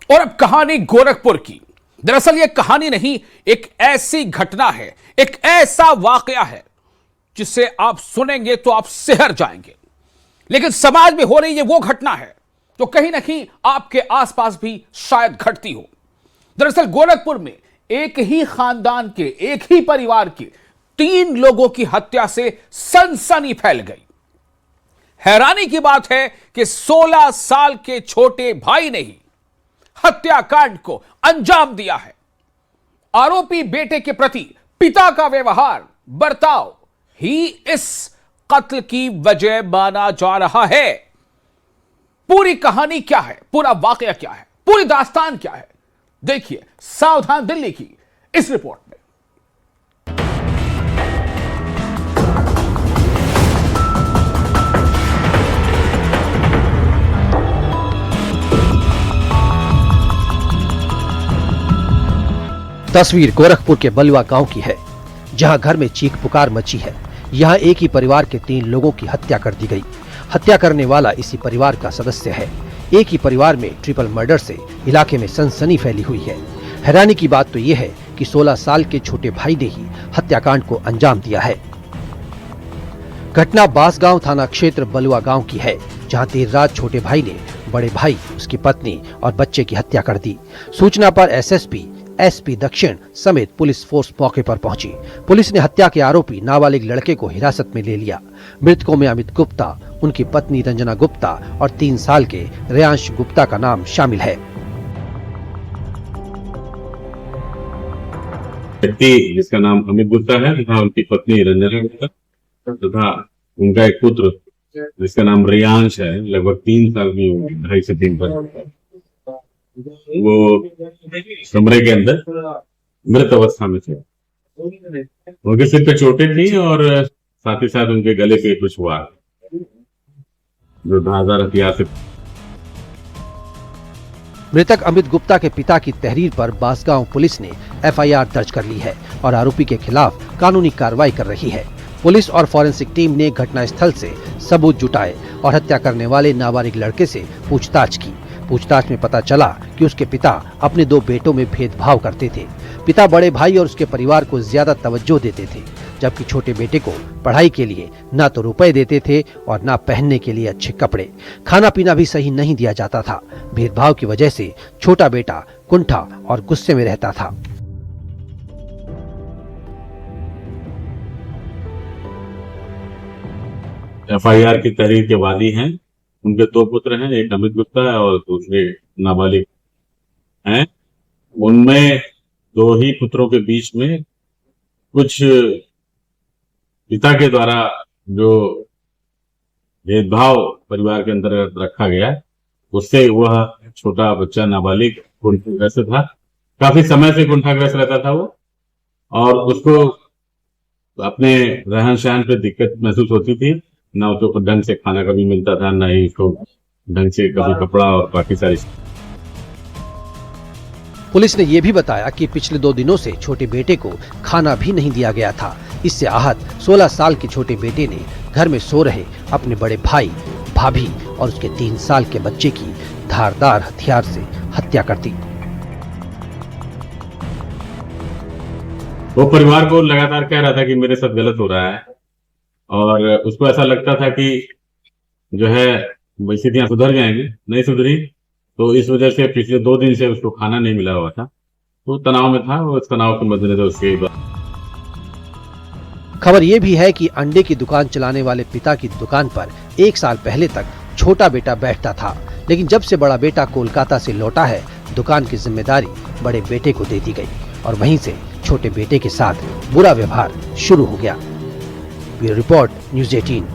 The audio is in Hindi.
और अब कहानी गोरखपुर की। दरअसल यह कहानी नहीं, एक ऐसी घटना है, एक ऐसा वाकया है जिसे आप सुनेंगे तो आप सिहर जाएंगे। लेकिन समाज में हो रही ये वो घटना है जो कहीं ना कहीं आपके आसपास भी शायद घटती हो। दरअसल गोरखपुर में एक ही खानदान के, एक ही परिवार के 3 लोगों की हत्या से सनसनी फैल गई। हैरानी की बात है कि 16 साल के छोटे भाई ने ही हत्याकांड को अंजाम दिया है। आरोपी बेटे के प्रति पिता का व्यवहार, बर्ताव ही इस कत्ल की वजह माना जा रहा है। पूरी कहानी क्या है, पूरा वाकया क्या है, पूरी दास्तान क्या है, देखिए सावधान दिल्ली की इस रिपोर्ट में। तस्वीर गोरखपुर के बलुआ गांव की है, जहां घर में चीख पुकार मची है। यहां एक ही परिवार के 3 लोगों की हत्या कर दी गई। हत्या करने वाला इसी परिवार का सदस्य है। एक ही परिवार में ट्रिपल मर्डर से इलाके में सनसनी फैली हुई है। हैरानी की बात तो यह है कि 16 साल के छोटे भाई ने ही हत्याकांड को अंजाम दिया है। घटना बांसगांव थाना क्षेत्र बलुआ गांव की है, जहां देर रात छोटे भाई ने बड़े भाई, उसकी पत्नी और बच्चे की हत्या कर दी। सूचना पर एसएसपी, एसपी दक्षिण समेत पुलिस फोर्स मौके पर पहुंची। पुलिस ने हत्या के आरोपी नाबालिग लड़के को हिरासत में ले लिया। मृतकों में अमित गुप्ता, उनकी पत्नी रंजना गुप्ता और 3 साल के रेयांश गुप्ता का नाम शामिल है। व्यक्ति जिसका नाम अमित गुप्ता है तथा उनकी पत्नी रंजना गुप्ता तथा उनका एक पुत्र जिसका नाम रेयांश है, लगभग 3 साल की उम्र, 2.5 से 3 साल। वो कमरे के अंदर मृत अवस्था में थे। उनके सिर पे चोटें थी और साथ ही साथ उनके गले पे कुछ हुआ जो धारदार हथियार से। मृतक अमित गुप्ता के पिता की तहरीर पर बांसगांव पुलिस ने एफआईआर दर्ज कर ली है और आरोपी के खिलाफ कानूनी कार्रवाई कर रही है। पुलिस और फॉरेंसिक टीम ने घटनास्थल से सबूत जुटाए और हत्या करने वाले नाबालिग लड़के से पूछताछ की। पूछताछ में पता चला कि उसके पिता अपने 2 बेटों में भेदभाव करते थे। पिता बड़े भाई और उसके परिवार को ज्यादा तवज्जो देते थे, जबकि छोटे बेटे को पढ़ाई के लिए ना तो रुपए देते थे और ना पहनने के लिए अच्छे कपड़े। खाना पीना भी सही नहीं दिया जाता था। भेदभाव की वजह से छोटा बेटा कुंठा और गुस्से में रहता था। एफआईआर की तहरीर के वादी हैं। उनके 2 पुत्र हैं, एक अमित गुप्ता है और दूसरे नाबालिग हैं। उनमें 2 ही पुत्रों के बीच में कुछ पिता के द्वारा जो भेदभाव परिवार के अंदर रखा गया, उससे वह छोटा बच्चा नाबालिग कुंठाग्रस्त था। काफी समय से कुंठाग्रस्त रहता था वो, और उसको अपने रहन सहन पे दिक्कत महसूस होती थी। ना उसको ढंग से खाना कभी मिलता था, ना ही उसको ढंग से कभी कपड़ा और बाकी सारी। पुलिस ने यह भी बताया कि पिछले 2 दिनों से छोटे बेटे को खाना भी नहीं दिया गया था। इससे आहत 16 साल के छोटे बेटे ने घर में सो रहे अपने बड़े भाई, भाभी और उसके 3 साल के बच्चे की धारदार हथियार से हत्या कर दी। वो परिवार को लगातार कह रहा था कि मेरे साथ गलत हो रहा है, और उसको ऐसा लगता था कि जो है स्थितियां सुधर जाएंगी, नहीं सुधरी। तो इस वजह से पिछले 2 दिन से उसको खाना नहीं मिला हुआ था, तो तनाव में था। और इस तनाव के मद्देनजर उसके खबर ये भी है कि अंडे की दुकान चलाने वाले पिता की दुकान पर 1 साल पहले तक छोटा बेटा बैठता था, लेकिन जब से बड़ा बेटा कोलकाता से लौटा है, दुकान की जिम्मेदारी बड़े बेटे को दे दी गई और वहीं से छोटे बेटे के साथ बुरा व्यवहार शुरू हो गया। Bureau report, news 18।